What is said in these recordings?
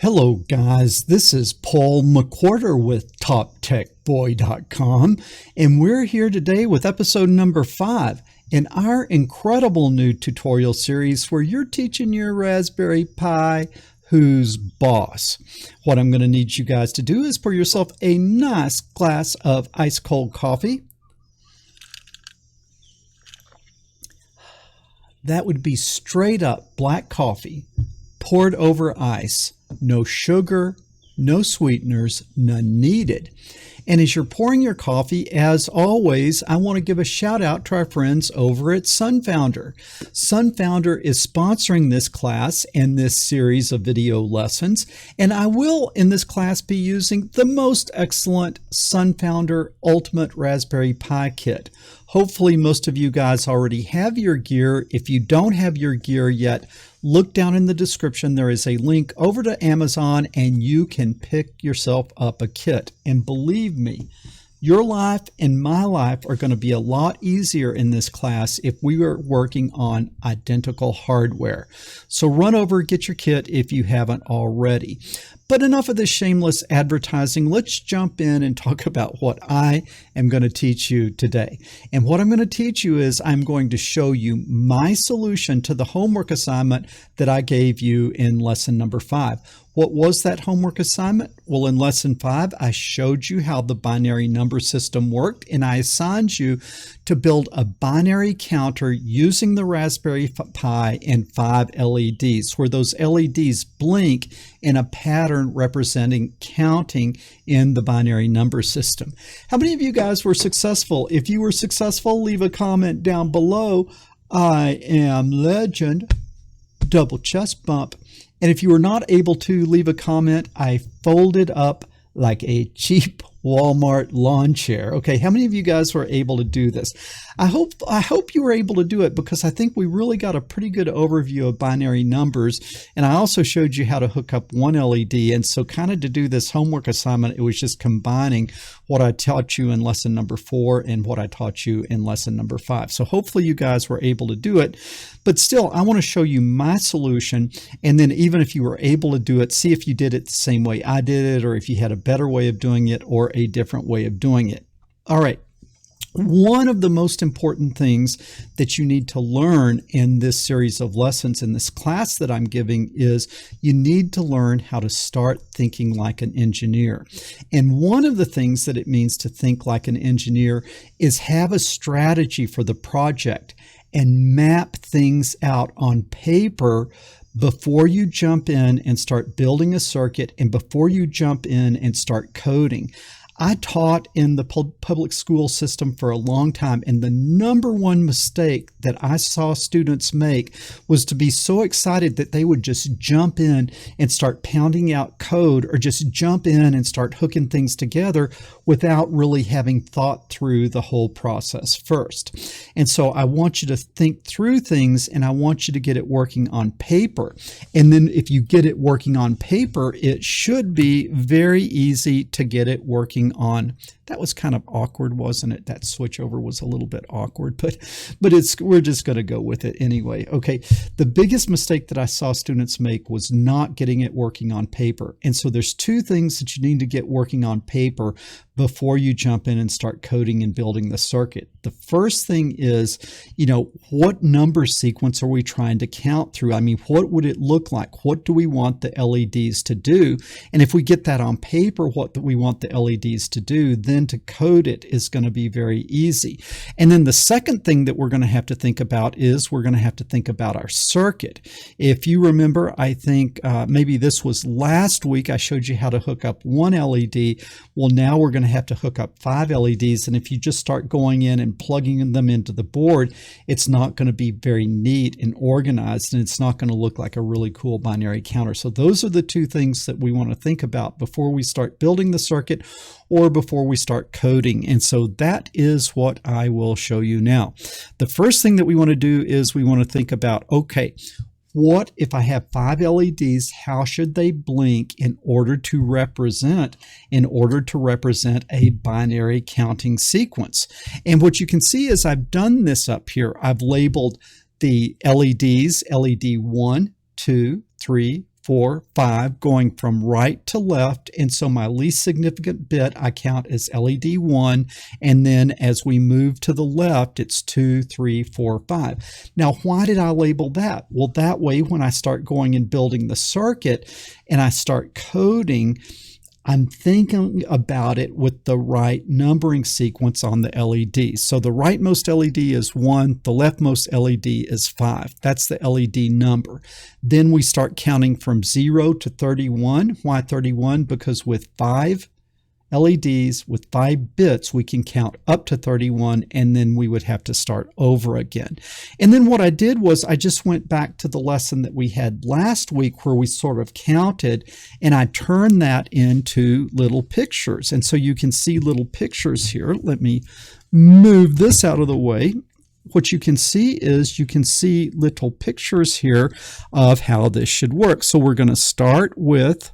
Hello guys, this is Paul McWhorter with TopTechBoy.com, and we're here today with episode number 5 in our incredible new tutorial series where you're teaching your Raspberry Pi who's boss. What I'm going to need you guys to do is pour yourself a nice glass of ice cold coffee. That would be straight up black coffee poured over ice. No sugar, no sweeteners, none needed. And as you're pouring your coffee, as always, I want to give a shout out to our friends over at Sunfounder. Sunfounder is sponsoring this class and this series of video lessons, and I will in this class be using the most excellent Sunfounder Ultimate Raspberry Pi Kit. Hopefully most of you guys already have your gear. If you don't have your gear yet, look down in the description. There is a link over to Amazon and you can pick yourself up a kit. And believe me, your life and my life are going to be a lot easier in this class if we were working on identical hardware. So run over, get your kit if you haven't already. But enough of this shameless advertising. Let's jump in and talk about what I am going to teach you today. And what I'm going to teach you is I'm going to show you my solution to the homework assignment that I gave you in lesson number 5. What was that homework assignment? Well, in lesson 5, I showed you how the binary number system worked, and I assigned you to build a binary counter using the Raspberry Pi and 5 LEDs, where those LEDs blink in a pattern representing counting in the binary number system. How many of you guys were successful? If you were successful, leave a comment down below. I am legend. Double chest bump. And if you were not able to leave a comment, I folded up like a cheap Walmart lawn chair. Okay, how many of you guys were able to do this? I hope you were able to do it because I think we really got a pretty good overview of binary numbers. And I also showed you how to hook up one LED. And so kind of to do this homework assignment, it was just combining what I taught you in lesson number 4 and what I taught you in lesson number 5. So hopefully you guys were able to do it. But still, I want to show you my solution. And then even if you were able to do it, see if you did it the same way I did it, or if you had a better way of doing it or a different way of doing it. All right. One of the most important things that you need to learn in this series of lessons in this class that I'm giving is you need to learn how to start thinking like an engineer. And one of the things that it means to think like an engineer is have a strategy for the project and map things out on paper before you jump in and start building a circuit and before you jump in and start coding. I taught in the public school system for a long time, and the number one mistake that I saw students make was to be so excited that they would just jump in and start pounding out code or just jump in and start hooking things together without really having thought through the whole process first. And so I want you to think through things, and I want you to get it working on paper. And then if you get it working on paper, it should be very easy to get it working on. That was kind of awkward, wasn't it? That switchover was a little bit awkward, but we're just going to go with it anyway. Okay, the biggest mistake that I saw students make was not getting it working on paper. And so there's two things that you need to get working on paper before you jump in and start coding and building the circuit. The first thing is, what number sequence are we trying to count through? I mean, what would it look like? What do we want the LEDs to do? And if we get that on paper, what do we want the LEDs to do, then to code it is going to be very easy. And then the second thing that we're going to have to think about is we're going to have to think about our circuit. If you remember, I think maybe this was last week, I showed you how to hook up one LED. Well, now we're going to have to hook up 5 LEDs. And if you just start going in and plugging them into the board, it's not going to be very neat and organized, and it's not going to look like a really cool binary counter. So those are the two things that we want to think about before we start building the circuit or before we start coding. And so that is what I will show you now. The first thing that we want to do is we want to think about, okay, what if I have 5 LEDs, how should they blink in order to represent a binary counting sequence? And what you can see is I've done this up here. I've labeled the LEDs, LED 1, 2, 3, 4, 5, going from right to left. And so my least significant bit I count as LED 1. And then as we move to the left, it's 2, 3, 4, 5. Now, why did I label that? Well, that way when I start going and building the circuit and I start coding, I'm thinking about it with the right numbering sequence on the LEDs. So the rightmost LED is 1, the leftmost LED is 5. That's the LED number. Then we start counting from 0 to 31. Why 31? Because with 5 LEDs, with 5 bits, we can count up to 31, and then we would have to start over again. And then what I did was I just went back to the lesson that we had last week where we sort of counted, and I turned that into little pictures. And so you can see little pictures here. Let me move this out of the way. What you can see is you can see little pictures here of how this should work. So we're going to start with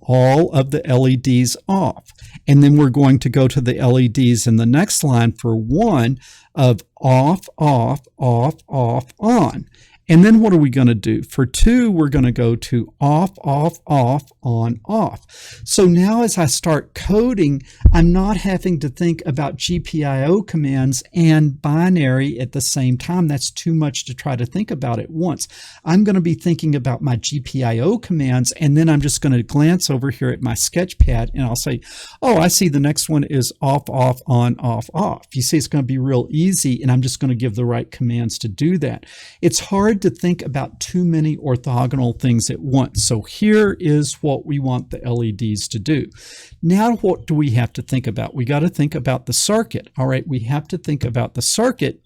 all of the LEDs off. And then we're going to go to the LEDs in the next line for 1 of off, off, off, off, on. And then what are we going to do? For 2, we're going to go to off, off, off, on, off. So now as I start coding, I'm not having to think about GPIO commands and binary at the same time. That's too much to try to think about at once. I'm going to be thinking about my GPIO commands, and then I'm just going to glance over here at my sketchpad and I'll say, oh, I see the next one is off, off, on, off, off. You see, it's going to be real easy, and I'm just going to give the right commands to do that. It's hard to think about too many orthogonal things at once. So here is what we want the LEDs to do. Now what do we have to think about? We got to think about the circuit. All right, we have to think about the circuit.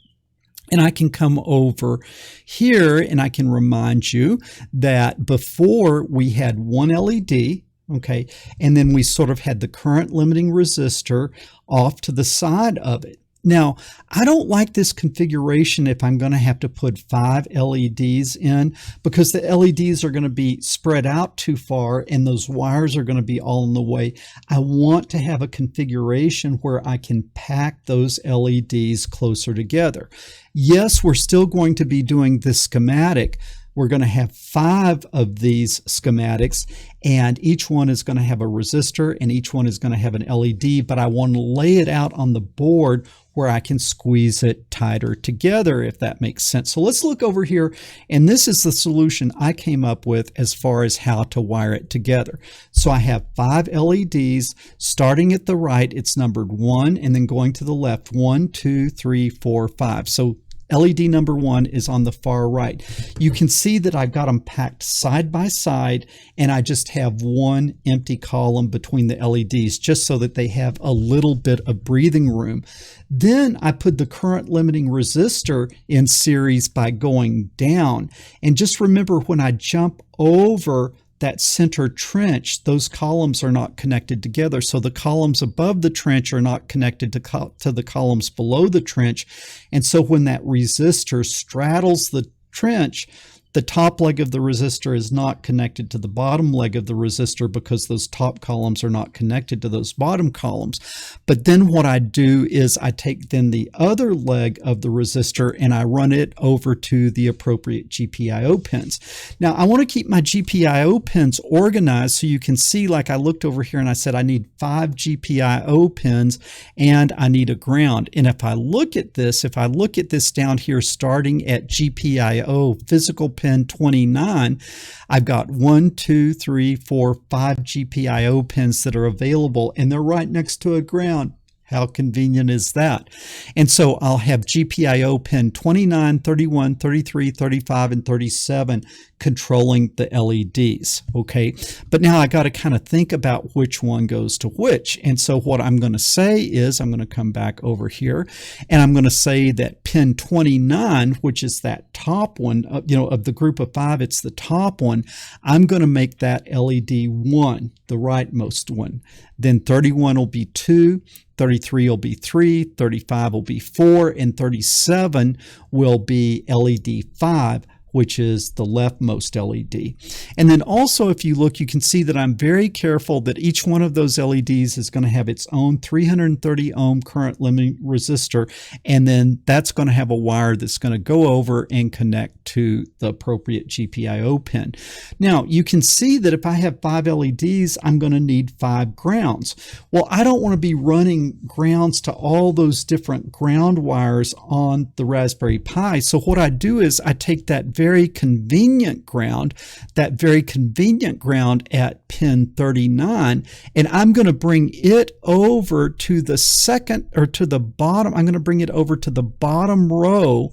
And I can come over here and I can remind you that before we had one LED, okay, and then we sort of had the current limiting resistor off to the side of it. Now, I don't like this configuration if I'm going to have to put 5 LEDs in, because the LEDs are going to be spread out too far and those wires are going to be all in the way. I want to have a configuration where I can pack those LEDs closer together. Yes, we're still going to be doing this schematic. We're going to have 5 of these schematics, and each one is going to have a resistor and each one is going to have an LED, but I want to lay it out on the board where I can squeeze it tighter together, if that makes sense. So let's look over here, and this is the solution I came up with as far as how to wire it together. So I have 5 LEDs. Starting at the right, it's numbered 1, and then going to the left, 1, 2, 3, 4, 5. So LED number 1 is on the far right. You can see that I've got them packed side by side, and I just have one empty column between the LEDs just so that they have a little bit of breathing room. Then I put the current limiting resistor in series by going down. And just remember, when I jump over that center trench, those columns are not connected together. So the columns above the trench are not connected to the columns below the trench. And so when that resistor straddles the trench, the top leg of the resistor is not connected to the bottom leg of the resistor because those top columns are not connected to those bottom columns. But then what I do is I take then the other leg of the resistor and I run it over to the appropriate GPIO pins. Now I want to keep my GPIO pins organized, so you can see, like I looked over here and I said I need 5 GPIO pins and I need a ground. And if I look at this down here starting at GPIO physical pin 29, I've got 1, 2, 3, 4, 5 GPIO pins that are available, and they're right next to a ground. How convenient is that? And so I'll have GPIO pin 29, 31, 33, 35, and 37 controlling the LEDs, okay? But now I got to kind of think about which one goes to which. And so what I'm going to say is I'm going to come back over here and I'm going to say that pin 29, which is that top one, of the group of 5, it's the top one. I'm going to make that LED 1, the rightmost one. Then 31 will be 2, 33 will be 3, 35 will be 4, and 37 will be LED 5, which is the leftmost LED. And then also, if you look, you can see that I'm very careful that each one of those LEDs is going to have its own 330 ohm current limiting resistor, and then that's going to have a wire that's going to go over and connect to the appropriate GPIO pin. Now, you can see that if I have 5 LEDs, I'm going to need 5 grounds. Well, I don't want to be running grounds to all those different ground wires on the Raspberry Pi. So what I do is I take that very convenient ground at pin 39, and I'm going to bring it over to the second, or to the bottom. I'm going to bring it over to the bottom row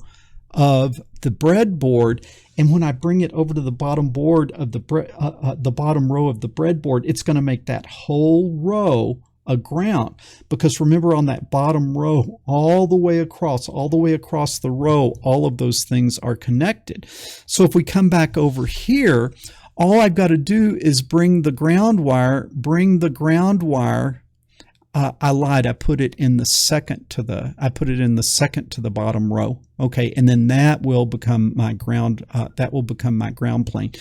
of the breadboard. And when I bring it over to the bottom board of the bottom row of the breadboard, it's going to make that whole row a ground, because remember, on that bottom row, all the way across the row, all of those things are connected. So if we come back over here, all I've got to do is bring the ground wire. I lied. I put it in the second to the bottom row. Okay, and then that will become my ground. My ground plane.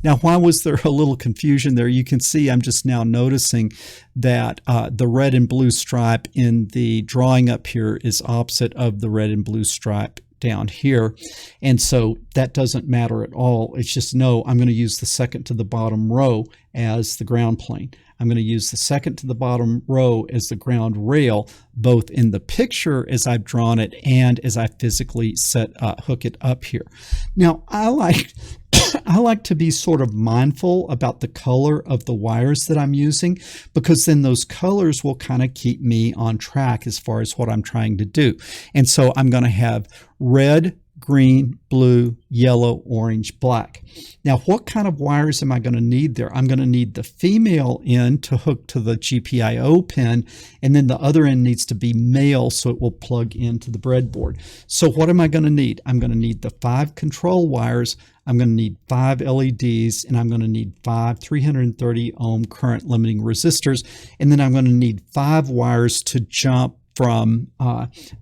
Now, why was there a little confusion there? You can see I'm just now noticing that the red and blue stripe in the drawing up here is opposite of the red and blue stripe down here, and so that doesn't matter at all. It's just, no, I'm going to use the second to the bottom row as the ground plane. I'm going to use the second to the bottom row as the ground rail, both in the picture as I've drawn it and as I physically hook it up here. Now, I like to be sort of mindful about the color of the wires that I'm using, because then those colors will kind of keep me on track as far as what I'm trying to do. And so I'm going to have red, green, blue, yellow, orange, black. Now, what kind of wires am I going to need there? I'm going to need the female end to hook to the GPIO pin, and then the other end needs to be male so it will plug into the breadboard. So what am I going to need? I'm going to need the 5 control wires, I'm going to need 5 LEDs, and I'm going to need 5 330 ohm current limiting resistors, and then I'm going to need 5 wires to jump from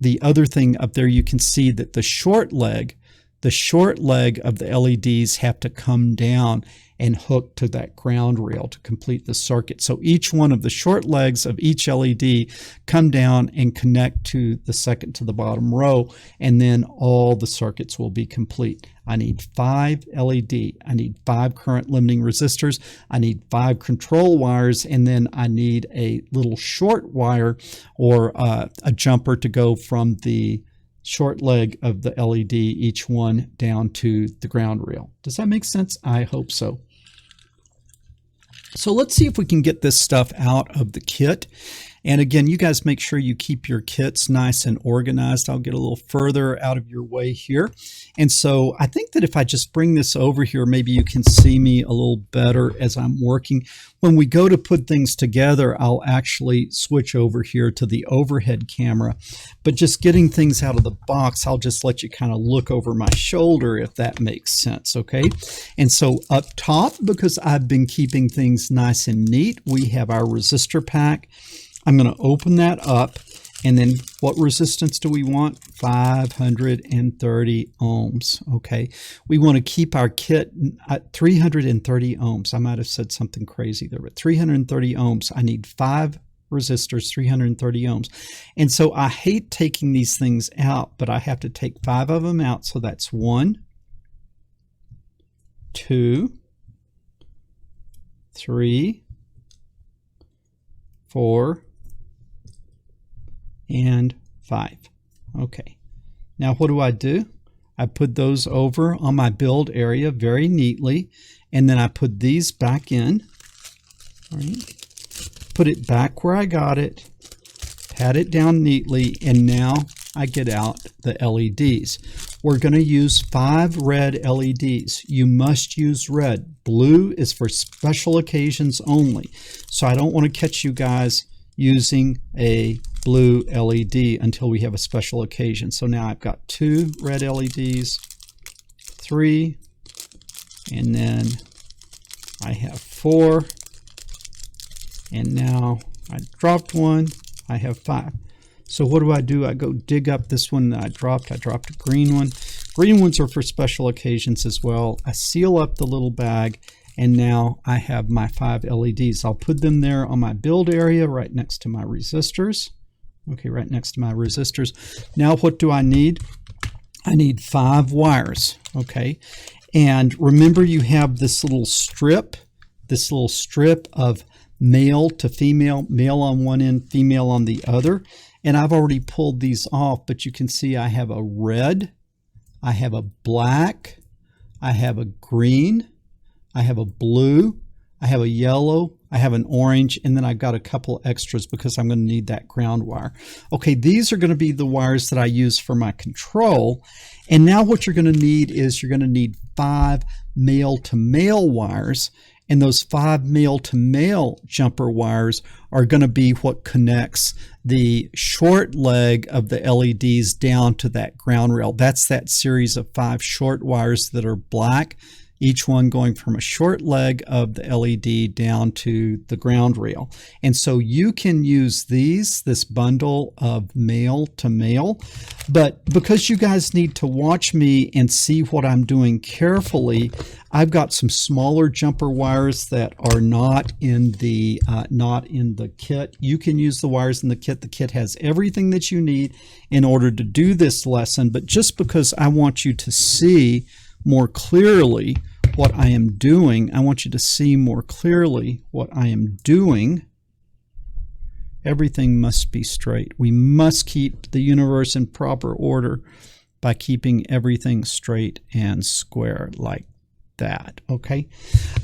the other thing up there. You can see that the short leg of the LEDs have to come down and hook to that ground rail to complete the circuit. So each one of the short legs of each LED come down and connect to the second to the bottom row, and then all the circuits will be complete. I need 5 LED, I need 5 current limiting resistors, I need 5 control wires, and then I need a little short wire or a jumper to go from the short leg of the LED, each one down to the ground rail. Does that make sense? I hope so. So let's see if we can get this stuff out of the kit. And again, you guys make sure you keep your kits nice and organized. I'll get a little further out of your way here. And so I think that if I just bring this over here, maybe you can see me a little better as I'm working. When we go to put things together, I'll actually switch over here to the overhead camera. But just getting things out of the box, I'll just let you kind of look over my shoulder, if that makes sense, okay? And so up top, because I've been keeping things nice and neat, we have our resistor pack. I'm going to open that up, and then what resistance do we want? 530 ohms, okay? We want to keep our kit at 330 ohms. I might have said something crazy there, but 330 ohms. I need 5 resistors, 330 ohms. And so I hate taking these things out, but I have to take 5 of them out. So that's 1, 2, 3, 4, and 5. Okay. Now what do? I put those over on my build area very neatly, and then I put these back in. All right. Put it back where I got it, pat it down neatly, and now I get out the LEDs. We're going to use 5 red LEDs. You must use red. Blue is for special occasions only. So I don't want to catch you guys using a blue LED until we have a special occasion. So now I've got 2 red LEDs, 3, and then I have 4, and now I dropped 1, I have 5. So what do? I go dig up this one that I dropped. I dropped a green one. Green ones are for special occasions as well. I seal up the little bag, and now I have my 5 LEDs. I'll put them there on my build area right next to my resistors. Okay, right next to my resistors. Now what do I need? I need 5 wires, okay? And remember, you have this little strip of male to female, male on one end, female on the other. And I've already pulled these off, but you can see I have a red, I have a black, I have a green, I have a blue, I have a yellow, I have an orange, and then I've got a couple extras because I'm going to need that ground wire. Okay, these are going to be the wires that I use for my control. And now what you're going to need is you're going to need 5 male to male wires. And those 5 male to male jumper wires are going to be what connects the short leg of the LEDs down to that ground rail. That's that series of 5 short wires that are black, each one going from a short leg of the LED down to the ground rail. And so you can use this bundle of male to male, but because you guys need to watch me and see what I'm doing carefully, I've got some smaller jumper wires that are not in the kit. You can use the wires in the kit. The kit has everything that you need in order to do this lesson, but just because I want you to see more clearly what I am doing, I want you to see more clearly what I am doing. Everything must be straight. We must keep the universe in proper order by keeping everything straight and square like that. Okay,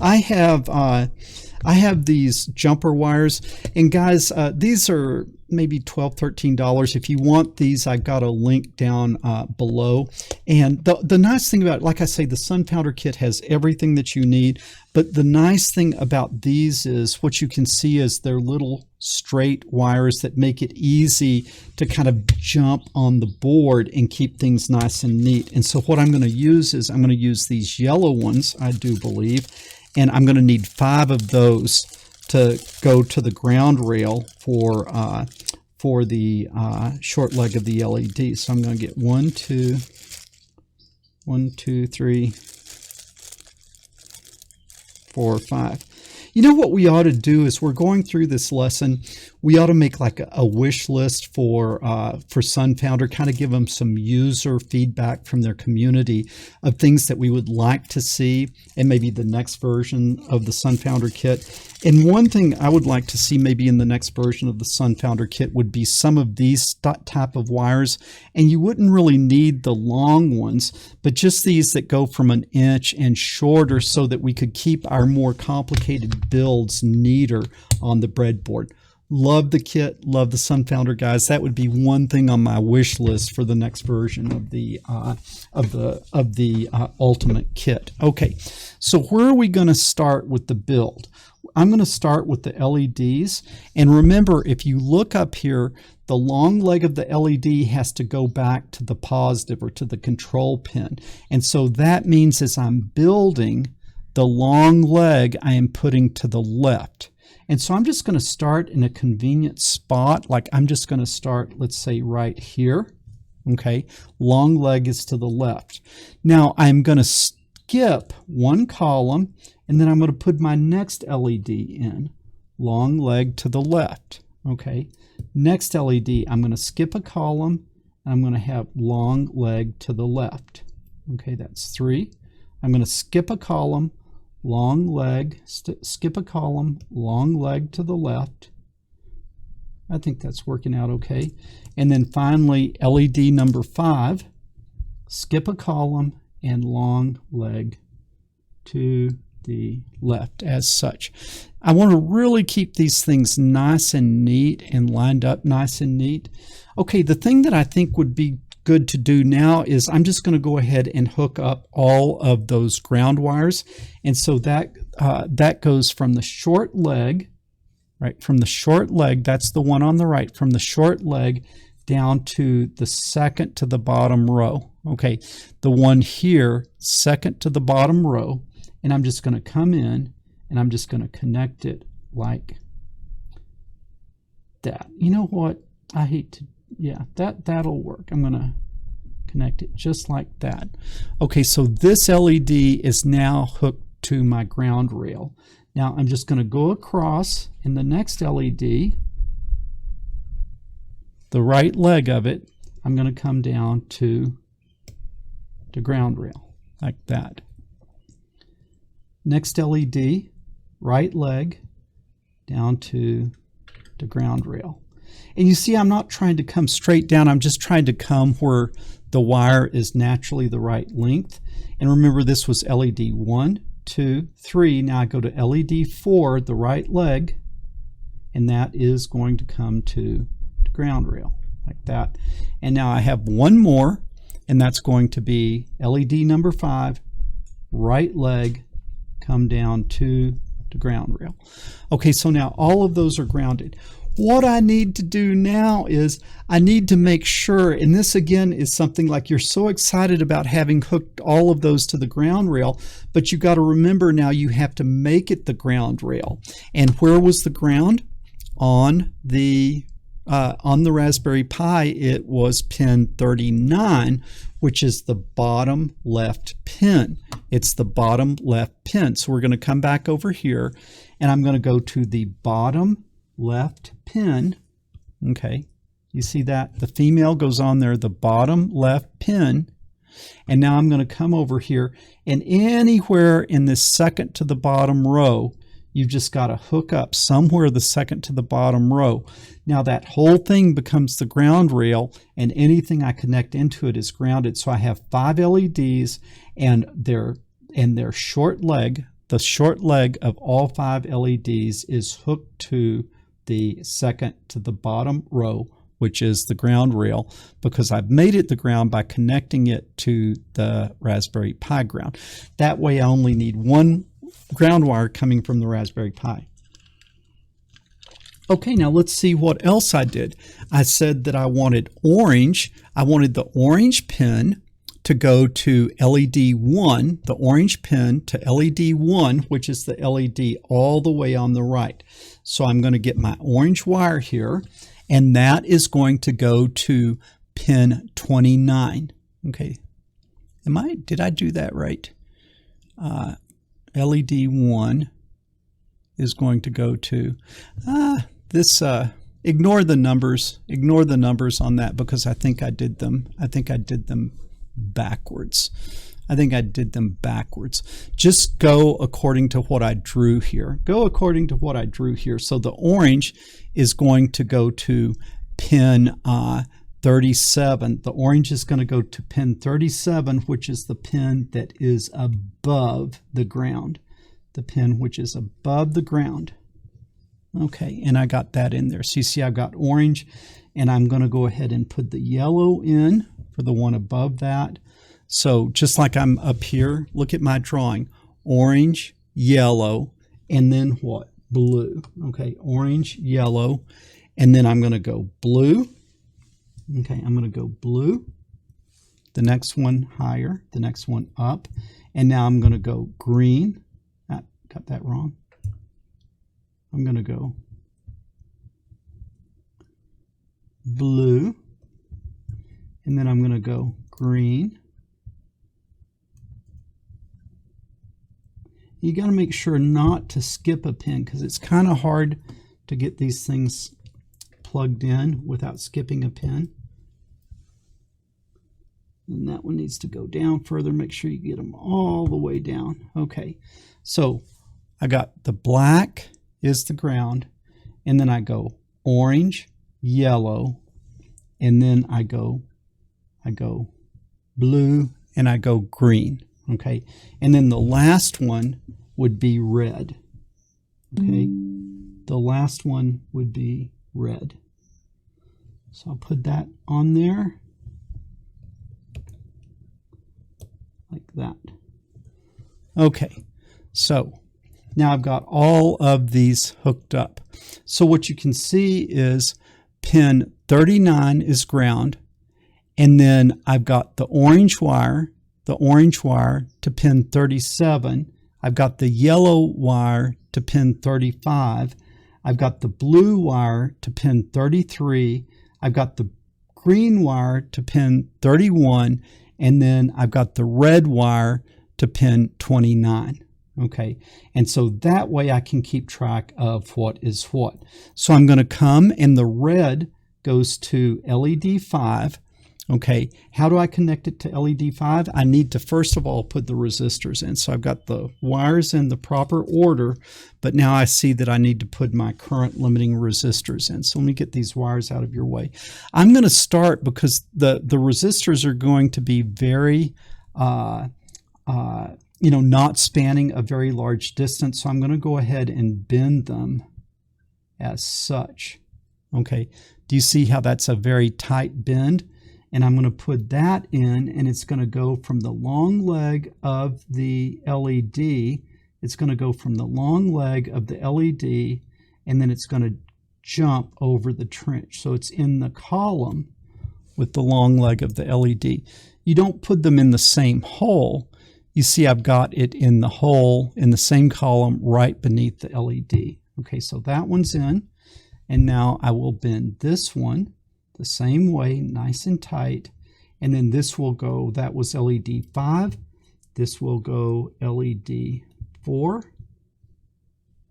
I have these jumper wires, and guys, these are maybe $12–13. If you want these, I've got a link down below. And the nice thing about it, like I say, the Sunfounder kit has everything that you need, but the nice thing about these is what you can see is they're little straight wires that make it easy to kind of jump on the board and keep things nice and neat. And so what I'm going to use is I'm going to use these yellow ones, I do believe, and I'm going to need 5 of those to go to the ground rail for the short leg of the LED. So I'm going to get 1, 2, 3, 4, 5. You know what we ought to do is we're going through this lesson. We ought to make like a wish list for Sunfounder, kind of give them some user feedback from their community of things that we would like to see and maybe the next version of the Sunfounder kit. And one thing I would like to see maybe in the next version of the Sunfounder kit would be some of these type of wires. And you wouldn't really need the long ones, but just these that go from 1 inch and shorter so that we could keep our more complicated builds neater on the breadboard. Love the kit, love the Sunfounder, guys. That would be one thing on my wish list for the next version of the Ultimate kit. Okay, so where are we going to start with the build? I'm going to start with the LEDs, and remember, if you look up here, the long leg of the LED has to go back to the positive or to the control pin, and so that means as I'm building, the long leg I am putting to the left. And so I'm just going to start in a convenient spot, like I'm just going to start, let's say, right here. Okay, long leg is to the left. Now I'm going to skip 1 column, and then I'm going to put my next LED in. Long leg to the left. Okay, next LED, I'm going to skip a column, and I'm going to have long leg to the left. Okay, that's 3. I'm going to skip a column, long leg, skip a column, long leg to the left. I think that's working out okay. And then finally, LED number 5, skip a column and long leg to the left as such. I want to really keep these things nice and neat and lined up nice and neat. Okay, the thing that I think would be good to do now is I'm just going to go ahead and hook up all of those ground wires. And so that goes from the short leg, right, from the short leg, that's the one on the right, from the short leg down to the second to the bottom row. Okay, the one here, second to the bottom row, and I'm just going to come in and I'm just going to connect it like that. You know what? I hate to, yeah, that'll work. I'm going to connect it just like that. Okay, so this LED is now hooked to my ground rail. Now I'm just going to go across in the next LED, the right leg of it, I'm going to come down to the ground rail like that. Next LED, right leg down to the ground rail. And you see, I'm not trying to come straight down. I'm just trying to come where the wire is naturally the right length. And remember, this was LED 1, 2, 3. Now I go to LED 4, the right leg, and that is going to come to the ground rail like that. And now I have one more, and that's going to be LED number 5, right leg, come down to the ground rail. Okay, so now all of those are grounded. What I need to do now is I need to make sure, and this again is something like you're so excited about having hooked all of those to the ground rail, but you got to remember now you have to make it the ground rail. And where was the ground? On the Raspberry Pi, it was pin 39, which is the bottom left pin. It's the bottom left pin. So we're going to come back over here, and I'm going to go to the bottom left pin. Okay, you see that? The female goes on there, the bottom left pin. And now I'm going to come over here, and anywhere in this second to the bottom row, you've just got to hook up somewhere the second to the bottom row. Now that whole thing becomes the ground rail, and anything I connect into it is grounded. So I have 5 LEDs, and their short leg, the short leg of all 5 LEDs is hooked to the second to the bottom row, which is the ground rail, because I've made it the ground by connecting it to the Raspberry Pi ground. That way I only need one ground wire coming from the Raspberry Pi. Okay, now let's see what else I did. I said that I wanted orange. I wanted the orange pin to go to LED 1, the orange pin to LED 1, which is the LED all the way on the right. So I'm going to get my orange wire here, and that is going to go to pin 29. Okay, did I do that right? LED 1 is going to go to ignore the numbers on that, because I think I did them backwards. Just go according to what I drew here. So the orange is going to go to pin 37. The orange is going to go to pin 37, which is the pin that is above the ground. The pin which is above the ground. Okay, and I got that in there. So you see I've got orange, and I'm going to go ahead and put the yellow in for the one above that. So just like I'm up here, look at my drawing. Orange, yellow, and then what? Blue. Okay, orange, yellow, and then I'm going to go blue. Okay, I'm going to go blue. The next one higher, the next one up, and now I'm going to go green. Got that wrong. I'm going to go blue, and then I'm going to go green. You got to make sure not to skip a pin, because it's kind of hard to get these things plugged in without skipping a pin. And that one needs to go down further. Make sure you get them all the way down. Okay, so I got the black is the ground, and then I go orange, yellow, and then I go blue, and I go green. Okay, and then the last one would be red. Okay, the last one would be red. So I'll put that on there like that. Okay, so now I've got all of these hooked up. So what you can see is pin 39 is ground, and then I've got the orange wire to pin 37. I've got the yellow wire to pin 35. I've got the blue wire to pin 33. I've got the green wire to pin 31, and then I've got the red wire to pin 29. Okay, and so that way I can keep track of what is what. So I'm going to come, and the red goes to LED 5. Okay, how do I connect it to LED 5? I need to first of all put the resistors in. So I've got the wires in the proper order, but now I see that I need to put my current limiting resistors in. So let me get these wires out of your way. I'm going to start because the resistors are going to be very, not spanning a very large distance. So I'm going to go ahead and bend them as such. Okay, do you see how that's a very tight bend? And I'm going to put that in, and it's going to go from the long leg of the LED. It's going to go from the long leg of the LED, and then it's going to jump over the trench. So it's in the column with the long leg of the LED. You don't put them in the same hole. You see I've got it in the hole in the same column right beneath the LED. Okay, so that one's in. And now I will bend this one the same way, nice and tight. And then this will go, that was LED 5. This will go LED 4,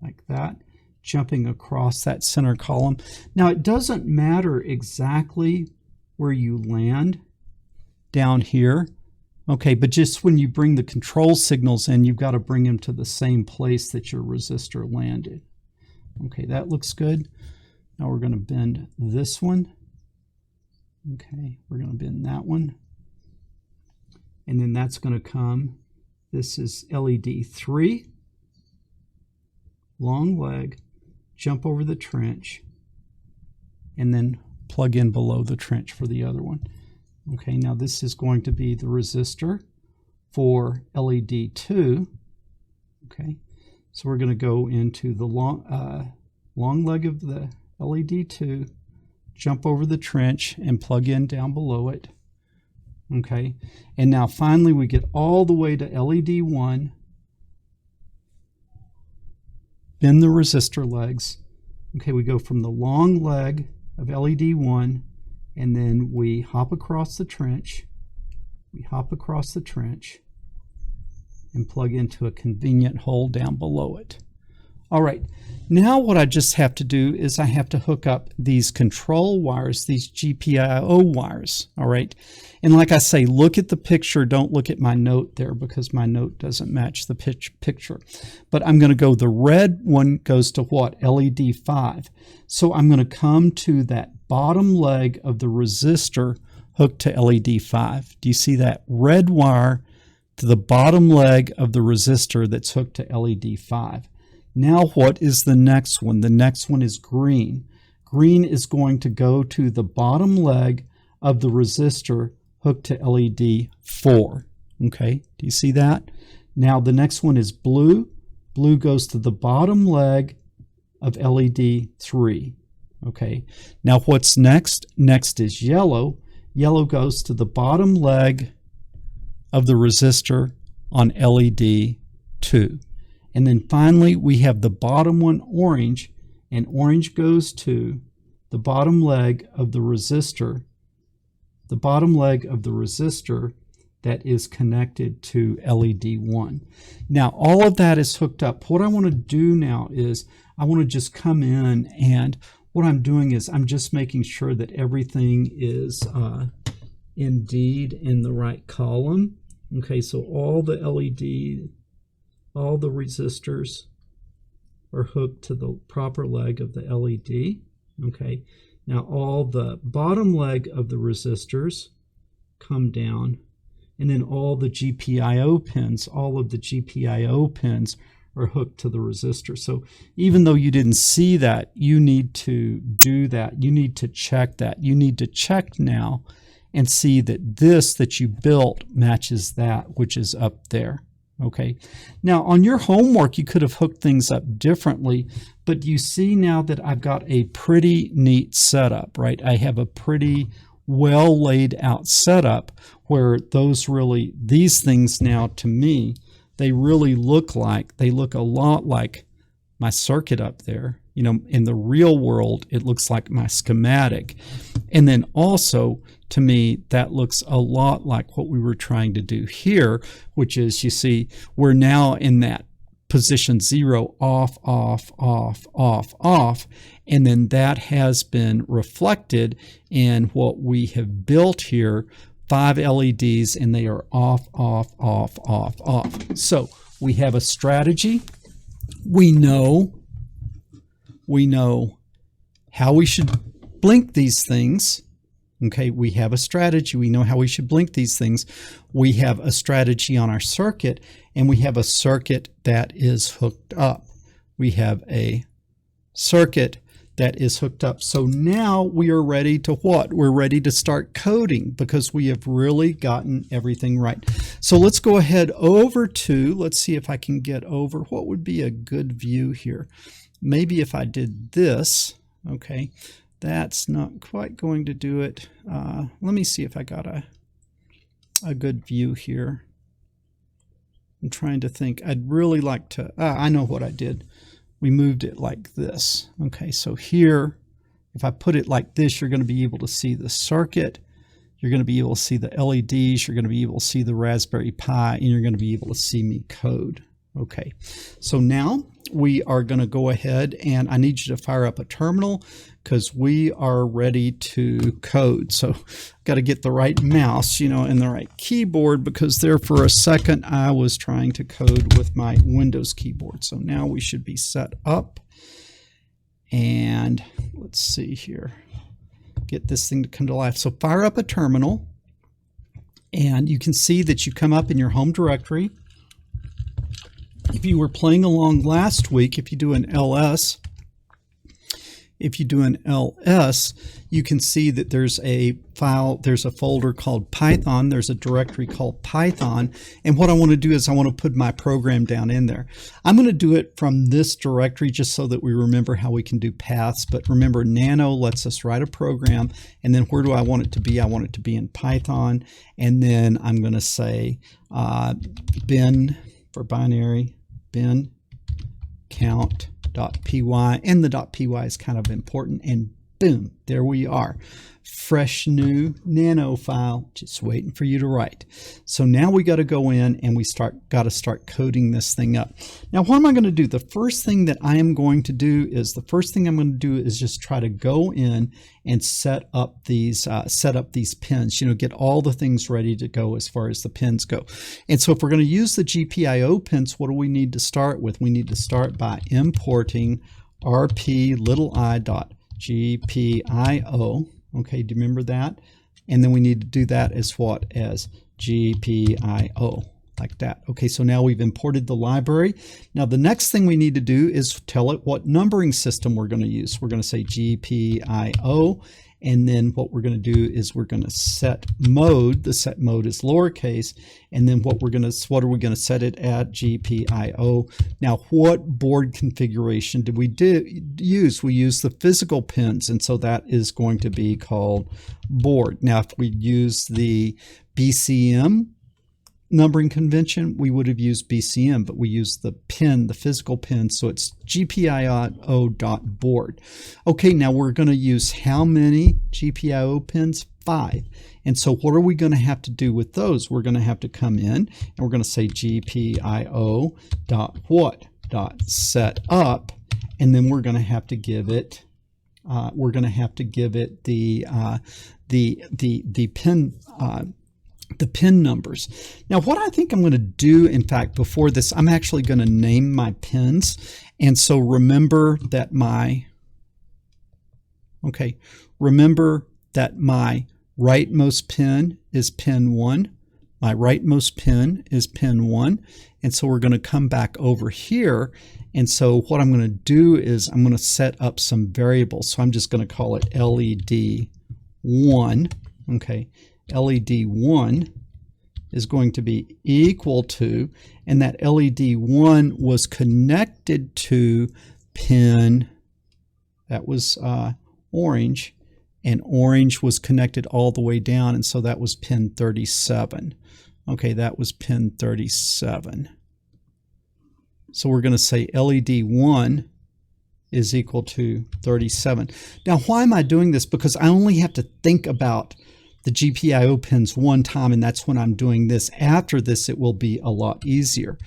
like that, jumping across that center column. Now it doesn't matter exactly where you land down here. Okay, but just when you bring the control signals in, you've got to bring them to the same place that your resistor landed. Okay, that looks good. Now we're going to bend this one. Okay, we're going to bend that one. And then that's going to come. This is LED 3. Long leg, jump over the trench, and then plug in below the trench for the other one. Okay, now this is going to be the resistor for LED 2. Okay, so we're going to go into the long leg of the LED 2, jump over the trench, and plug in down below it. Okay, and now finally we get all the way to LED 1, bend the resistor legs. Okay, we go from the long leg of LED 1, and then we hop across the trench. We hop across the trench and plug into a convenient hole down below it. All right, now what I just have to do is I have to hook up these control wires, these GPIO wires, all right? And like I say, look at the picture, don't look at my note there because my note doesn't match the picture. But I'm going to go, the red one goes to what? LED 5. So I'm going to come to that bottom leg of the resistor hooked to LED 5. Do you see that red wire to the bottom leg of the resistor that's hooked to LED 5? Now what is the next one? The next one is green. Green is going to go to the bottom leg of the resistor hooked to LED 4. Okay, do you see that? Now the next one is blue. Blue goes to the bottom leg of LED 3. Okay, now what's next? Next is yellow. Yellow goes to the bottom leg of the resistor on LED 2. And then finally, we have the bottom one, orange, and orange goes to the bottom leg of the resistor, that is connected to LED 1. Now, all of that is hooked up. What I want to do now is I want to just come in, and what I'm doing is I'm just making sure that everything is indeed in the right column. Okay, so all the resistors are hooked to the proper leg of the LED. Okay, now all the bottom leg of the resistors come down, and then all the GPIO pins, all of the GPIO pins are hooked to the resistor. So even though you didn't see that, you need to do that. You need to check that. You need to check now and see that this that you built matches that which is up there. Okay, now on your homework you could have hooked things up differently, but you see now that I've got a pretty neat setup, right? I have a pretty well laid out setup where these things now to me, they look a lot like my circuit up there. You know, in the real world, it looks like my schematic. And then also, to me, that looks a lot like what we were trying to do here, which is, you see, we're now in that position 0, off, off, off, off, off, and then that has been reflected in what we have built here, 5 LEDs, and they are off, off, off, off, off. So we have a strategy. We know how we should blink these things. Okay, we have a strategy. We know how we should blink these things. We have a strategy on our circuit, and we have a circuit that is hooked up. We have a circuit that is hooked up. So now we are ready to what? We're ready to start coding because we have really gotten everything right. So let's go ahead over to, let's see if I can get over, what would be a good view here? Maybe if I did this, okay. That's not quite going to do it. Let me see if I got a good view here. I'm trying to think. I'd really like to, I know what I did. We moved it like this. Okay, so here, if I put it like this, you're going to be able to see the circuit. You're going to be able to see the LEDs. You're going to be able to see the Raspberry Pi, and you're going to be able to see me code. Okay, so now we are going to go ahead, and I need you to fire up a terminal because we are ready to code. So got to get the right mouse, you know, and the right keyboard, because there for a second I was trying to code with my Windows keyboard. So now we should be set up, and let's see here, get this thing to come to life. So fire up a terminal, and you can see that you come up in your home directory. If you were playing along last week, if you do an LS, you can see that there's a file, there's a folder called Python, there's a directory called Python, and what I want to do is I want to put my program down in there. I'm going to do it from this directory just so that we remember how we can do paths, but remember, Nano lets us write a program, and then where do I want it to be? I want it to be in Python, and then I'm going to say bin for binary, bin count.py, and the .py is kind of important, and boom, there we are. Fresh new Nano file, just waiting for you to write. So now we got to go in and we got to start coding this thing up. Now, what am I going to do? The first thing I'm going to do is just try to go in and set up these pins. You know, get all the things ready to go as far as the pins go. And so if we're going to use the GPIO pins, what do we need to start with? We need to start by importing rp_i.gpio. Okay, do you remember that? And then we need to do that as what? As GPIO, like that. Okay, so now we've imported the library. Now the next thing we need to do is tell it what numbering system we're going to use. We're going to say GPIO, and then what we're going to do is we're going to set mode. The set mode is lowercase, and then what are we going to set it at? GPIO. Now, what board configuration did we use? We used the physical pins, and so that is going to be called board. Now, if we use the BCM numbering convention, we would have used BCM, but we used the pin, the physical pin, so it's GPIO.board. Okay, now we're going to use how many GPIO pins? 5. And so what are we going to have to do with those? We're going to have to come in and we're going to say GPIO.what.setup, and then we're going to have to give it the pin numbers. Now, what I think I'm going to do, in fact, before this, I'm actually going to name my pins. And so remember that my rightmost pin is pin 1. My rightmost pin is pin 1. And so we're going to come back over here. And so what I'm going to do is I'm going to set up some variables. So I'm just going to call it LED1. Okay. LED1 is going to be equal to, and that LED1 was connected to pin, that was orange, and orange was connected all the way down, and so that was pin 37. Okay, that was pin 37. So we're going to say LED1 is equal to 37. Now, why am I doing this? Because I only have to think about the GPIO pins one time, and that's when I'm doing this. After this, it will be a lot easier.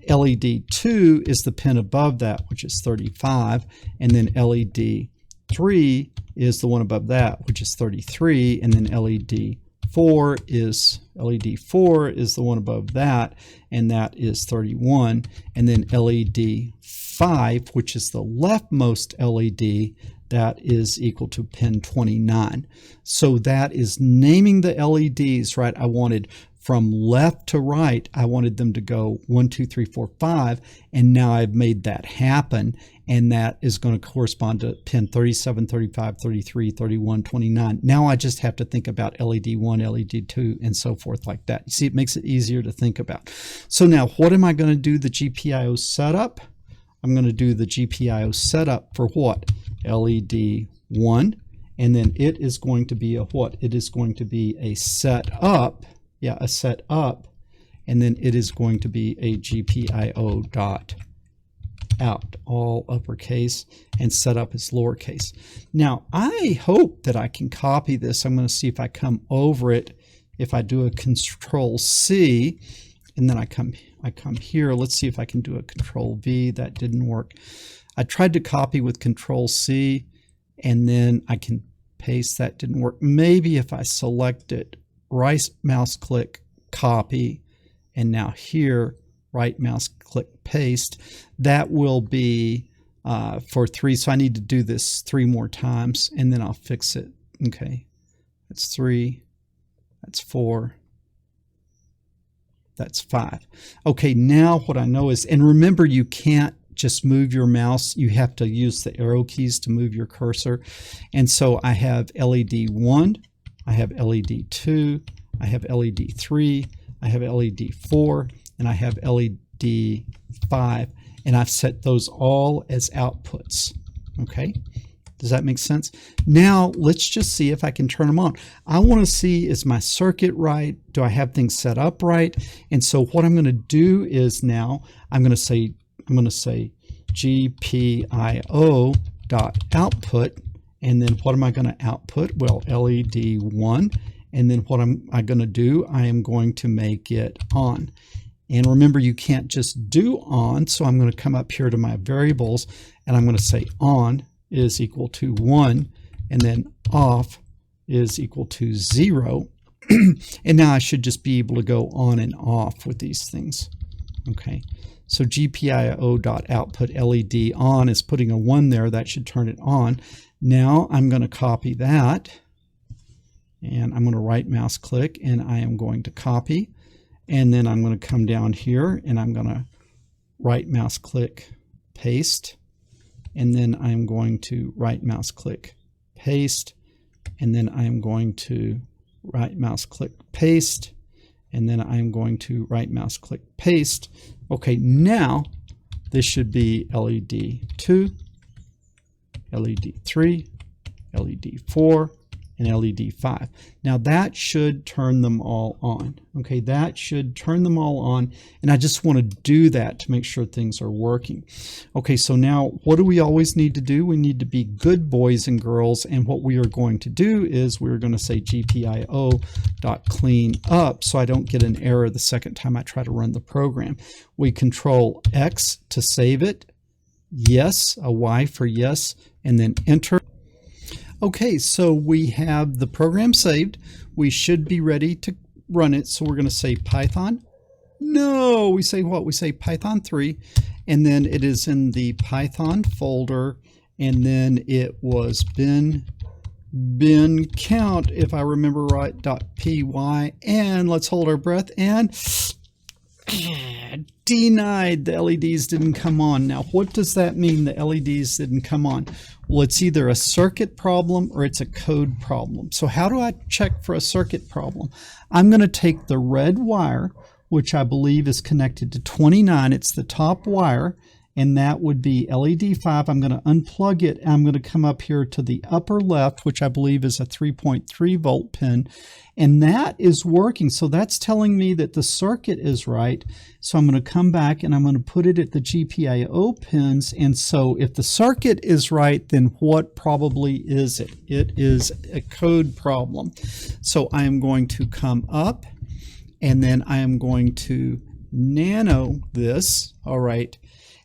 LED 2 is the pin above that, which is 35, and then LED 3 is the one above that, which is 33, and then LED 4 is the one above that, and that is 31, and then LED 5, which is the leftmost LED, that is equal to pin 29. So that is naming the LEDs, right? I wanted from left to right, I wanted them to go 1, 2, 3, 4, 5, and now I've made that happen, and that is going to correspond to pin 37, 35, 33, 31, 29. Now I just have to think about LED 1, LED 2, and so forth like that. You see, it makes it easier to think about. So now what am I going to do the GPIO setup? I'm going to do the GPIO setup for what? LED 1, and then it is going to be a what? It is going to be a setup. Yeah, a setup, and then it is going to be a GPIO dot out, all uppercase, and setup is lowercase. Now, I hope that I can copy this. I'm going to see if I come over it. If I do a Control C, and then I come here. Let's see if I can do a Control V. That didn't work. I tried to copy with Control C, and then I can paste. That didn't work. Maybe if I select it, right mouse click, copy, and now here, right mouse click, paste. That will be for 3. So I need to do this 3 more times, and then I'll fix it. Okay, that's 3, that's 4, that's 5. Okay, now what I know is, and remember, you can't just move your mouse. You have to use the arrow keys to move your cursor. And so I have LED 1, I have LED 2, I have LED 3, I have LED 4, and I have LED 5, and I've set those all as outputs. Okay, does that make sense? Now let's just see if I can turn them on. I want to see, is my circuit right? Do I have things set up right? And so what I'm going to do is now I'm going to say GPIO dot output. And then what am I going to output? Well, LED 1. And then what am I going to do? I am going to make it on. And remember, you can't just do on. So I'm going to come up here to my variables, and I'm going to say on is equal to 1. And then off is equal to 0. And now I should just be able to go on and off with these things. Okay. So GPIO.output LED on is putting a 1 there. That should turn it on. Now I'm going to copy that, and I'm going to right mouse click, and I am going to copy, and then I'm going to come down here, and I'm going to right mouse click, paste, and then I'm going to right mouse click, paste, and then I'm going to right mouse click, paste, and then I'm going to right mouse click, paste. Okay, now this should be LED 2, LED 3, LED 4, and LED 5. Now that should turn them all on. Okay, that should turn them all on, and I just want to do that to make sure things are working. Okay, so now what do we always need to do? We need to be good boys and girls, and what we are going to do is we're going to say GPIO.clean up so I don't get an error the second time I try to run the program. We Control X to save it, yes, a Y for yes, and then enter. Okay, so we have the program saved. We should be ready to run it. So we're going to say Python. No, we say what? We say Python 3, and then it is in the Python folder, and then it was bin count, if I remember right, .py, and let's hold our breath, and denied. The LEDs didn't come on. Now, what does that mean, the LEDs didn't come on? Well, it's either a circuit problem or it's a code problem. So how do I check for a circuit problem? I'm going to take the red wire, which I believe is connected to 29. It's the top wire, and that would be LED 5. I'm going to unplug it, and I'm going to come up here to the upper left, which I believe is a 3.3 volt pin, and that is working. So that's telling me that the circuit is right. So I'm going to come back and I'm going to put it at the GPIO pins. And so if the circuit is right, then what probably is it? It is a code problem. So I am going to come up, and then I am going to nano this. All right.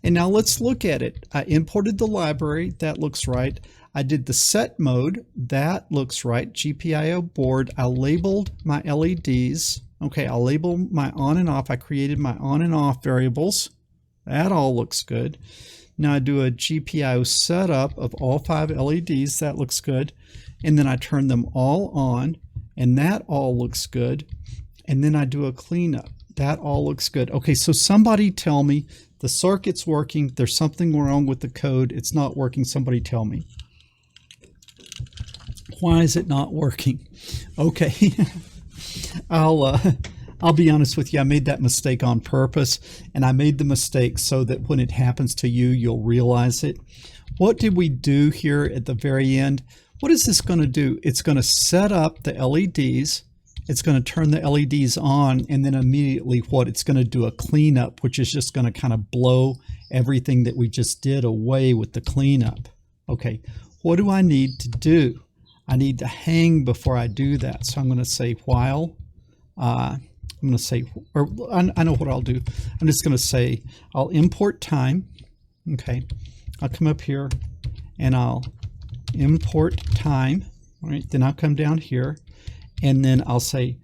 And now let's look at it. I imported the library. That looks right. I did the set mode. That looks right. GPIO board. I labeled my LEDs. Okay, I'll label my on and off. I created my on and off variables. That all looks good. Now I do a GPIO setup of all 5 LEDs. That looks good. And then I turn them all on, and that all looks good. And then I do a cleanup. That all looks good. Okay, so somebody tell me the circuit's working. There's something wrong with the code. It's not working. Somebody tell me. Why is it not working? Okay. I'll be honest with you. I made that mistake on purpose, and I made the mistake so that when it happens to you, you'll realize it. What did we do here at the very end? What is this going to do? It's going to set up the LEDs. It's going to turn the LEDs on, and then immediately what? It's going to do a cleanup, which is just going to kind of blow everything that we just did away with the cleanup. Okay, what do I need to do? I need to hang before I do that. So I'm going to say while, I'm going to say, or I know what I'll do. I'm just going to say, I'll import time. Okay, I'll come up here and I'll import time. All right, then I'll come down here, and then I'll say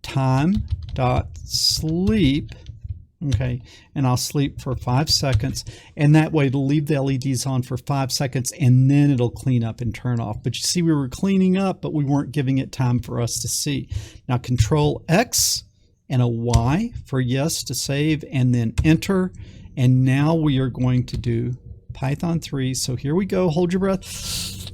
time.sleep. Okay, and I'll sleep for 5 seconds, and that way it'll leave the LEDs on for 5 seconds, and then it'll clean up and turn off. But you see, we were cleaning up, but we weren't giving it time for us to see. Now Control X and a Y for yes to save, and then enter. And now we are going to do Python 3. So here we go. Hold your breath.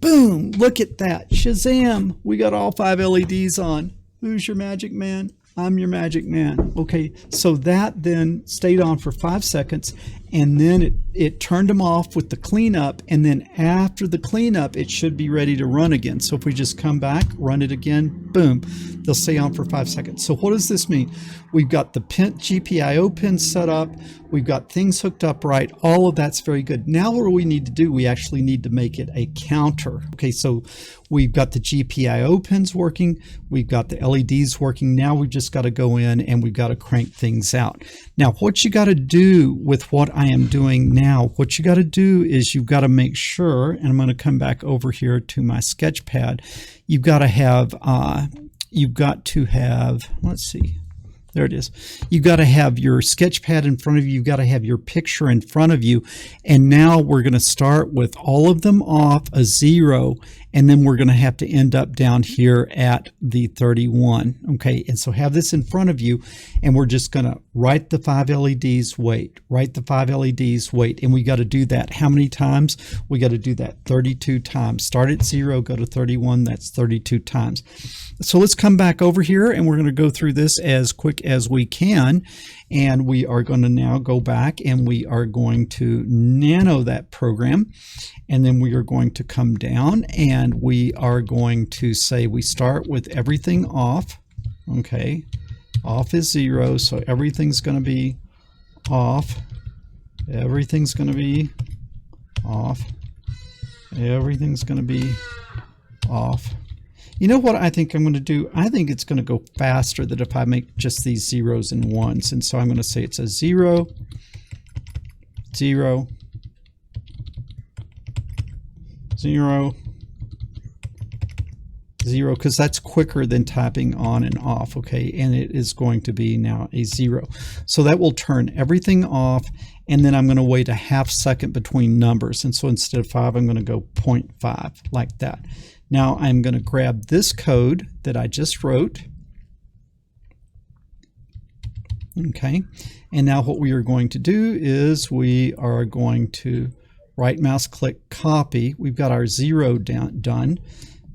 Boom! Look at that. Shazam! We got all 5 LEDs on. Who's your magic man? I'm your magic man. Okay, so that then stayed on for 5 seconds, and then it turned them off with the cleanup, and then after the cleanup, it should be ready to run again. So if we just come back, run it again, boom, they'll stay on for 5 seconds. So what does this mean? We've got the GPIO pin set up. We've got things hooked up right. All of that's very good. Now what do we need to do? We actually need to make it a counter. Okay, so we've got the GPIO pins working. We've got the LEDs working. Now we've just got to go in and we've got to crank things out. Now what you got to do with what I am doing now, what you got to do is you've got to make sure, and I'm going to come back over here to my sketch pad. You've got to have, let's see. There it is. You've got to have your sketch pad in front of you. You've got to have your picture in front of you. And now we're going to start with all of them off, a 0, and then we're going to have to end up down here at the 31. Okay, and so have this in front of you, and we're just going to write the 5 LEDs, wait, write the 5 LEDs, wait, and we got to do that how many times? We got to do that 32 times. Start at 0, go to 31, that's 32 times. So let's come back over here, and we're going to go through this as quick as we can, and we are going to now go back and we are going to nano that program, and then we are going to come down and we are going to say we start with everything off. Okay, off is 0, so everything's going to be off, everything's going to be off, everything's going to be off. You know what I think I'm going to do? I think it's going to go faster than if I make just these 0s and 1s. And so I'm going to say it's a 0, 0, 0, 0, because that's quicker than typing on and off, okay? And it is going to be now a 0. So that will turn everything off, and then I'm going to wait a ½ second between numbers. And so instead of 5, I'm going to go 0.5, like that. Now I'm going to grab this code that I just wrote. Okay, and now what we are going to do is we are going to right mouse click copy. We've got our 0 done.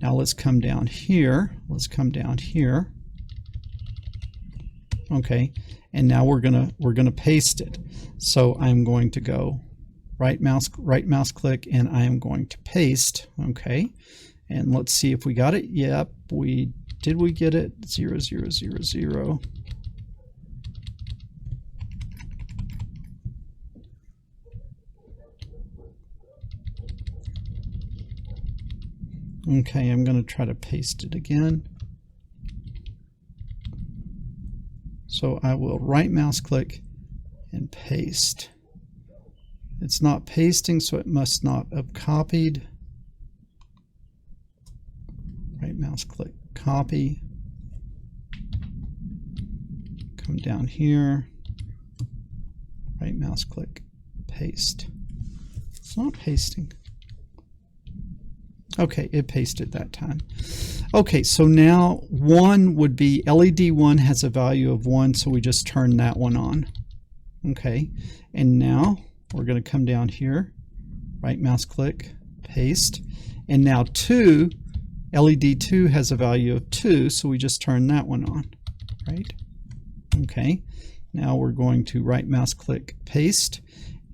Now let's come down here. Let's come down here. Okay, and now we're gonna paste it. So I'm going to go right mouse click, and I am going to paste. Okay, and let's see if we got it. Yep, we get it. 0, 0, 0, 0. Okay, I'm going to try to paste it again. So I will right mouse click and paste. It's not pasting, so it must not have copied. Right mouse click, copy. Come down here, right mouse click, paste. It's not pasting. Okay, it pasted that time. Okay, so now 1 would be, LED 1 has a value of 1, so we just turn that one on. Okay, and now we're going to come down here, right mouse click, paste, and now 2, LED 2 has a value of 2, so we just turn that one on, right? Okay, now we're going to right mouse click, paste,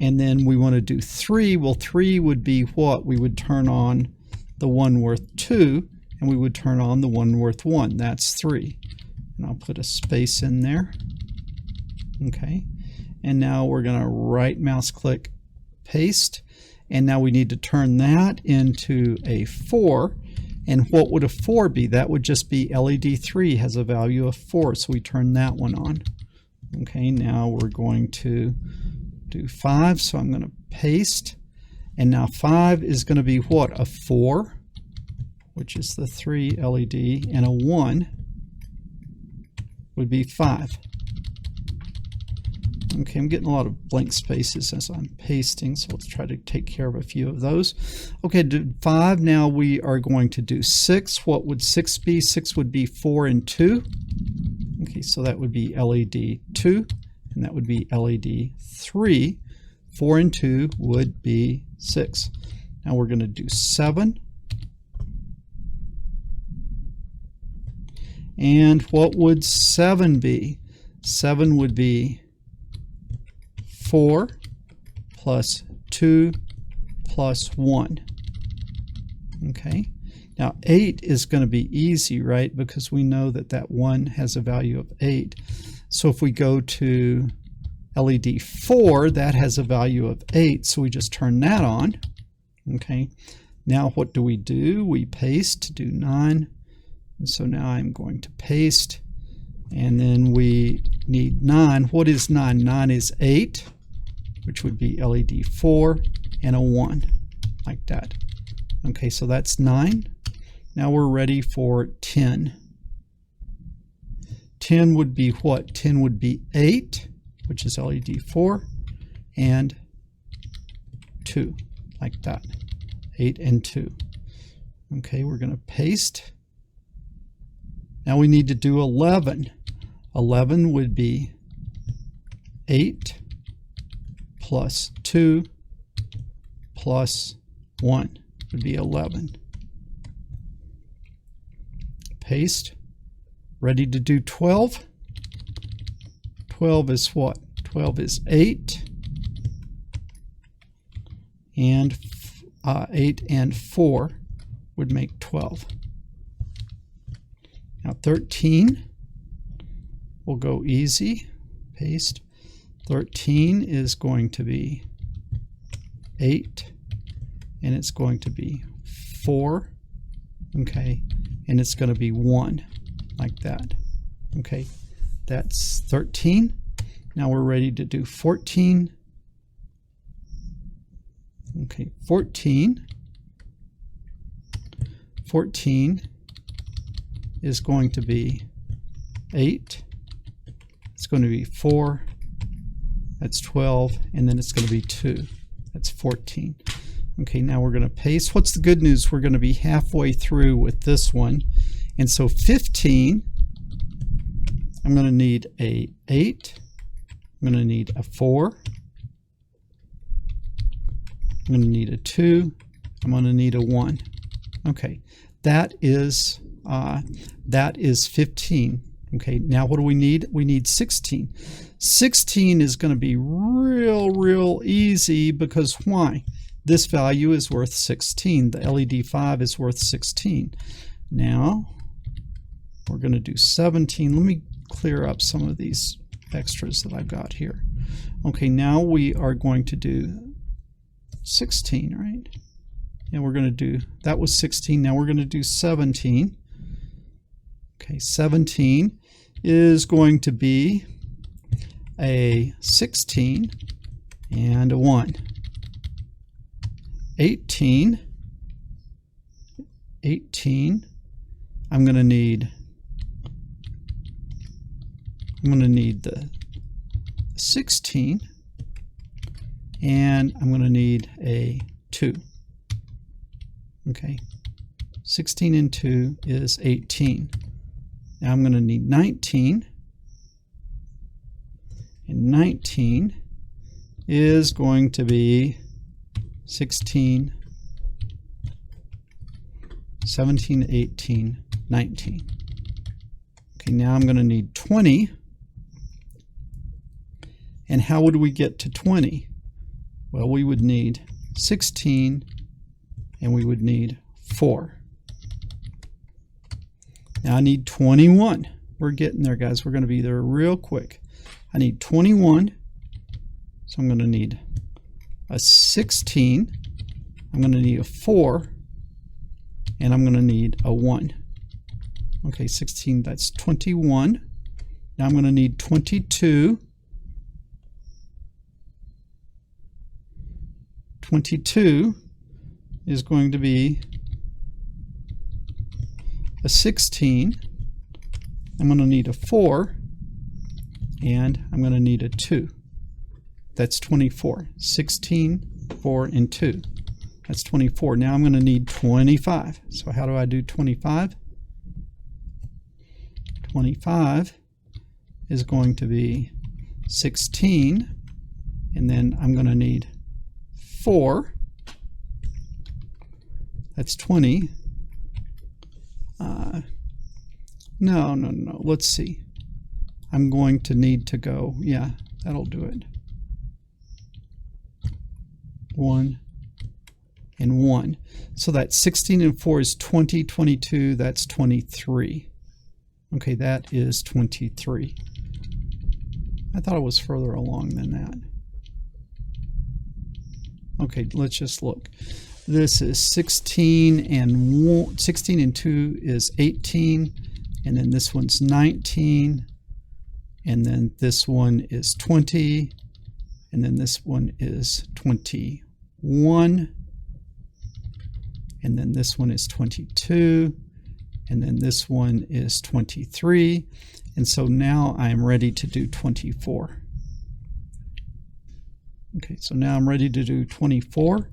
and then we want to do 3. Well, 3 would be what? We would turn on the one worth 2, and we would turn on the one worth 1. That's 3. And I'll put a space in there. Okay, and now we're going to right mouse click, paste, and now we need to turn that into a 4. And what would a 4 be? That would just be LED 3 has a value of 4, so we turn that one on. Okay, now we're going to do 5, so I'm going to paste. And now 5 is going to be what? A 4, which is the 3 LED, and a 1 would be 5. Okay, I'm getting a lot of blank spaces as I'm pasting, so let's try to take care of a few of those. Okay, do 5. Now we are going to do 6. What would 6 be? 6 would be 4 and 2. Okay, so that would be LED 2, and that would be LED 3. 4 and 2 would be 6. Now we're going to do 7. And what would 7 be? 7 would be 4 plus 2 plus 1. Okay. Now 8 is going to be easy, right? Because we know that that 1 has a value of 8. So if we go to LED 4, that has a value of 8, so we just turn that on. Okay, now what do? We paste to do 9, and so now I'm going to paste, and then we need 9. What is 9? 9 is 8, which would be LED 4 and a 1, like that. Okay, so that's 9. Now we're ready for 10. 10 would be what? 10 would be 8, which is LED 4, and 2, like that. 8 and 2. Okay, we're going to paste. Now we need to do 11. 11 would be 8 plus 2 plus 1 would be 11. Paste. Ready to do 12. 12 is what? 12 is 8. And 8 and 4 would make 12. Now 13, we'll go easy. Paste. 13 is going to be 8, and it's going to be 4. Okay, and it's going to be 1, like that. Okay, that's 13. Now we're ready to do 14. Okay, 14. 14 is going to be 8. It's going to be 4. That's 12. And then it's going to be 2. That's 14. Okay, now we're going to paste. What's the good news? We're going to be halfway through with this one. And so 15, I'm going to need a 8. I'm going to need a 4. I'm going to need a 2. I'm going to need a 1. Okay, that is 15, Okay, now what do we need? We need 16. 16 is going to be real easy because why? This value is worth 16. The LED 5 is worth 16. Now we're going to do 17. Let me clear up some of these extras that I've got here. Okay, now we are going to do 16, right? And we're going to do, that was 16. Now we're going to do 17. Okay, 17 is going to be a 16 and a 1. 18, I'm going to need the 16, and I'm going to need a 2. Okay, 16 and 2 is 18. Now I'm going to need 19, and 19 is going to be 16, 17, 18, 19. Okay, now I'm going to need 20. And how would we get to 20? Well, we would need 16 and we would need 4. Now I need 21. We're getting there, guys. We're going to be there real quick. I need 21. So I'm going to need a 16. I'm going to need a 4. And I'm going to need a 1. Okay, 16, that's 21. Now I'm going to need 22. 22 is going to be a 16. I'm going to need a 4. And I'm going to need a 2. That's 24. 16, 4, and 2. That's 24. Now I'm going to need 25. So how do I do 25? 25 is going to be 16, and then I'm going to need 4. That's 20. No. Let's see. I'm going to need to go, yeah, that'll do it. 1 and 1. So that's 16 and 4 is 20, 22, that's 23. Okay, that is 23. I thought it was further along than that. Okay, let's just look. This is 16 and 16 and 2 is 18, and then this one's 19, and then this one is 20, and then this one is 21, and then this one is 22, and then this one is 23, and so now I'm ready to do 24. Okay, so now I'm ready to do 24,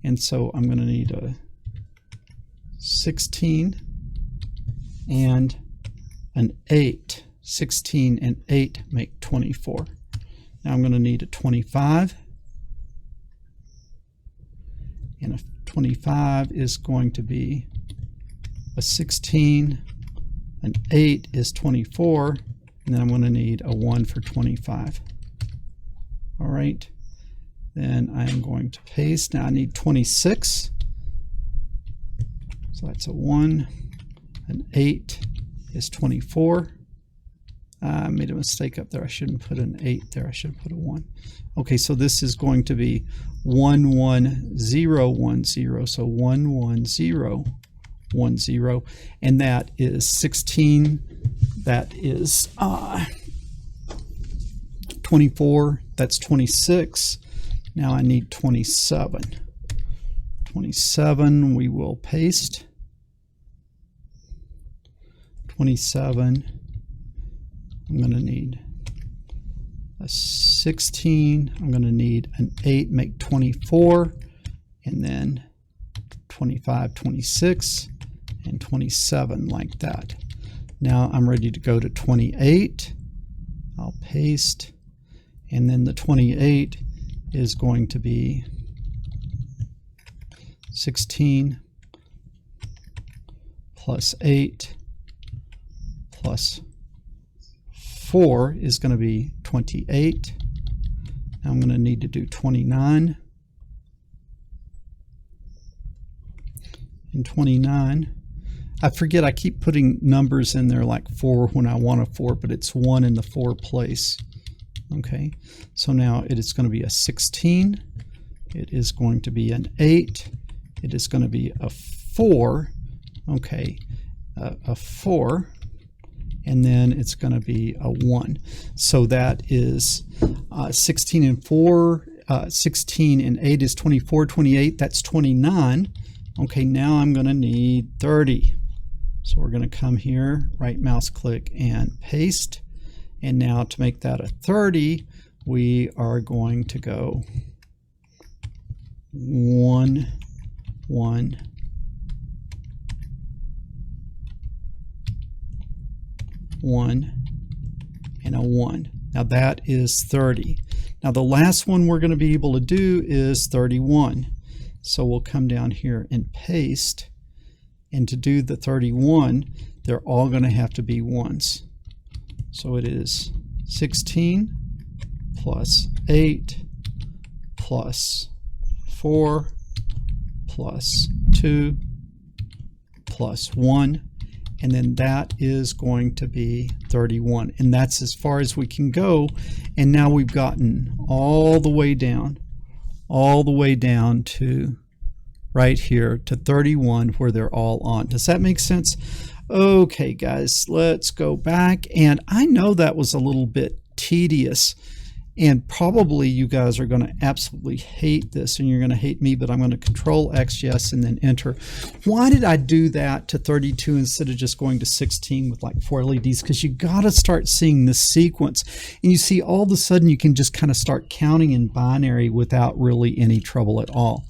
and so I'm going to need a 16 and an 8. 16 and 8 make 24. Now I'm going to need a 25, and a 25 is going to be a 16, an 8 is 24, and then I'm going to need a 1 for 25. All right, then I'm going to paste. Now I need 26, so that's a 1, an 8 is 24. I made a mistake up there. I shouldn't put an 8 there. I should put a 1. Okay, so this is going to be 1, 1, 0, 1, 0. So 1, 1, 0, 1, 0. And that is 16. That is 24. That's 26. Now I need 27. 27, we will paste. 27. I'm going to need a 16. I'm going to need an 8, make 24, and then 25, 26, and 27 like that. Now I'm ready to go to 28. I'll paste, and then the 28 is going to be 16 plus 8 plus 4 is going to be 28. Now I'm going to need to do 29. And 29. I forget, I keep putting numbers in there like 4 when I want a 4, but it's 1 in the 4 place. Okay, so now it is going to be a 16. It is going to be an 8. It is going to be a 4. Okay, a 4. And then it's going to be a 1. So that is 16 and 4. 16 and 8 is 24. 28, that's 29. Okay, now I'm going to need 30. So we're going to come here, right mouse click and paste. And now to make that a 30, we are going to go 1, 1, 1, and a 1. Now that is 30. Now the last one we're going to be able to do is 31. So we'll come down here and paste. And to do the 31, they're all going to have to be 1s. So it is 16 plus 8 plus 4 plus 2 plus 1. And then that is going to be 31. And that's as far as we can go. And now we've gotten all the way down to right here to 31 where they're all on. Does that make sense? Okay, guys, let's go back. And I know that was a little bit tedious. And probably you guys are going to absolutely hate this, and you're going to hate me, but I'm going to Control X, yes, and then enter. Why did I do that to 32 instead of just going to 16 with like 4 LEDs? Because you got to start seeing the sequence. And you see, all of a sudden you can just kind of start counting in binary without really any trouble at all.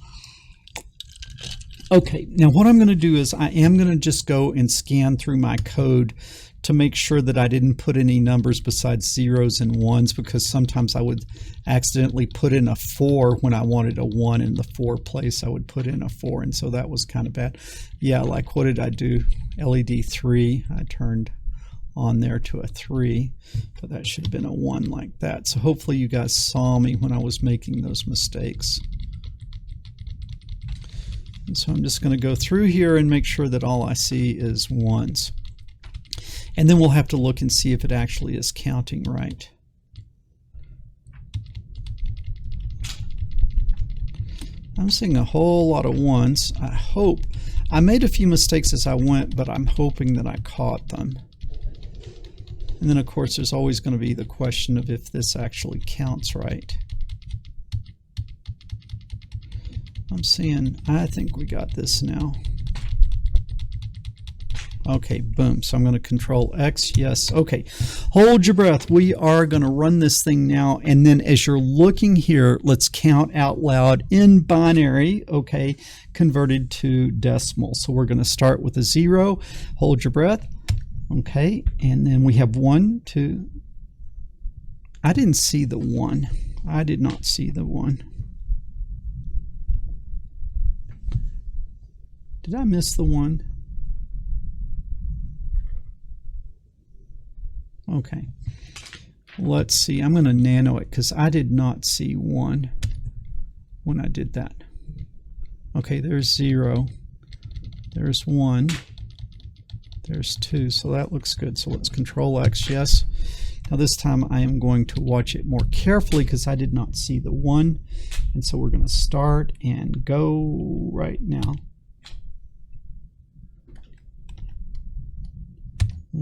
Okay, now what I'm going to do is I am going to just go and scan through my code to make sure that I didn't put any numbers besides 0s and 1s, because sometimes I would accidentally put in a 4 when I wanted a 1 in the 4 place. I would put in a 4, and so that was kind of bad. Yeah, like what did I do? LED 3, I turned on there to a 3, but that should have been a 1 like that. So hopefully you guys saw me when I was making those mistakes. And so I'm just going to go through here and make sure that all I see is 1s. And then we'll have to look and see if it actually is counting right. I'm seeing a whole lot of 1s. I hope. I made a few mistakes as I went, but I'm hoping that I caught them. And then of course there's always going to be the question of if this actually counts right. I'm seeing, I think we got this now. Okay, boom. So I'm going to Control X. Yes. Okay. Hold your breath. We are going to run this thing now. And then as you're looking here, let's count out loud in binary, okay, converted to decimal. So we're going to start with a 0. Hold your breath. Okay. And then we have 1, 2. I didn't see the 1. I did not see the 1. Did I miss the 1? Okay, let's see. I'm going to nano it because I did not see 1 when I did that. Okay, there's 0. There's 1. There's 2. So that looks good. So let's Control X, yes. Now this time I am going to watch it more carefully because I did not see the 1. And so we're going to start and go right now.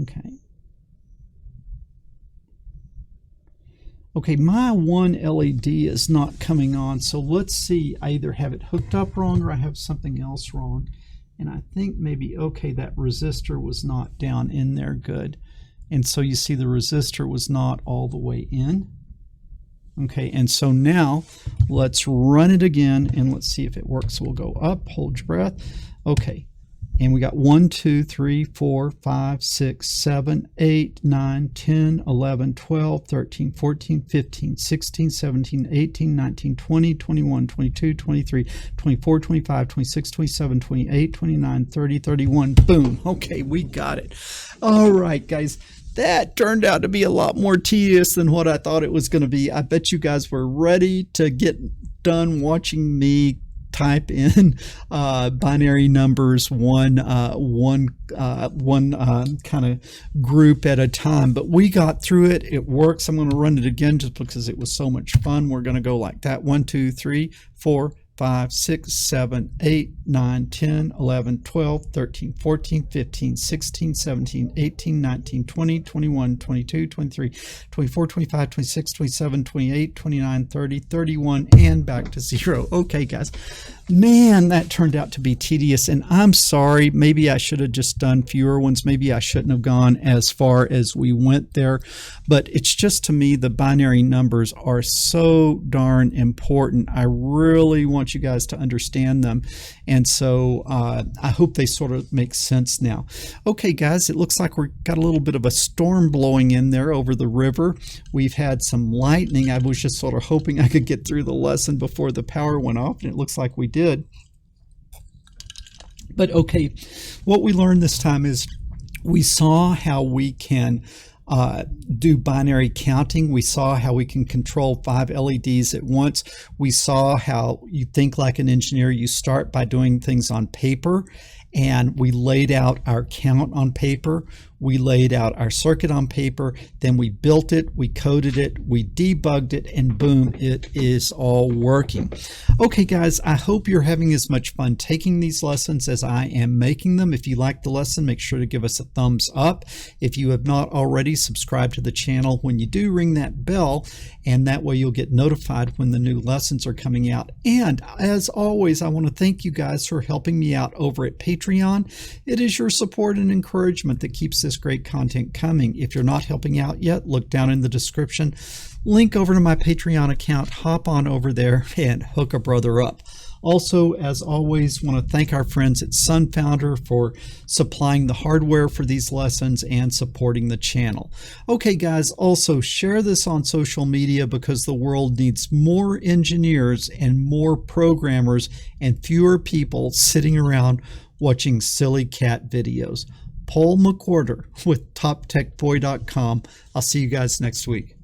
Okay. Okay, my 1 LED is not coming on, so let's see. I either have it hooked up wrong or I have something else wrong. And I think maybe, okay, that resistor was not down in there good. And so you see the resistor was not all the way in. Okay, and so now let's run it again and let's see if it works. So we'll go up, hold your breath. Okay. And we got 1, 2, 3, 4, 5, 6, 7, 8, 9, 10, 11, 12, 13, 14, 15, 16, 17, 18, 19, 20, 21, 22, 23, 24, 25, 26, 27, 28, 29, 30, 31. Boom. Okay, we got it. All right, guys. That turned out to be a lot more tedious than what I thought it was going to be. I bet you guys were ready to get done watching me type in binary numbers one kind of group at a time, but we got through it. It works. I'm going to run it again just because it was so much fun. We're going to go like that: 1 2 3 4 5 6 7 8 9 10 11 12 13 14 15 16 17 18 19 20 21 22 23 24 25 26 27 28 29 30 31 and back to 0. Okay guys, man, that turned out to be tedious, and I'm sorry. Maybe I should have just done fewer ones. Maybe I shouldn't have gone as far as we went there, but it's just, to me, the binary numbers are so darn important. I really want you guys to understand them, and so I hope they sort of make sense now. Okay guys, it looks like we've got a little bit of a storm blowing in there over the river. We've had some lightning. I was just sort of hoping I could get through the lesson before the power went off, and it looks like we did. But okay, what we learned this time is we saw how we can do binary counting. We saw how we can control 5 LEDs at once. We saw how you think like an engineer. You start by doing things on paper, and we laid out our count on paper. We laid out our circuit on paper, then we built it, we coded it, we debugged it, and boom, it is all working. Okay guys, I hope you're having as much fun taking these lessons as I am making them. If you like the lesson, make sure to give us a thumbs up. If you have not already, subscribe to the channel. When you do, ring that bell, and that way you'll get notified when the new lessons are coming out. And as always, I want to thank you guys for helping me out over at Patreon. It is your support and encouragement that keeps this great content coming. If you're not helping out yet, look down in the description. Link over to my Patreon account. Hop on over there and hook a brother up. Also, as always, want to thank our friends at SunFounder for supplying the hardware for these lessons and supporting the channel. Okay guys, also share this on social media because the world needs more engineers and more programmers and fewer people sitting around watching silly cat videos. Paul McWhorter with TopTechBoy.com. I'll see you guys next week.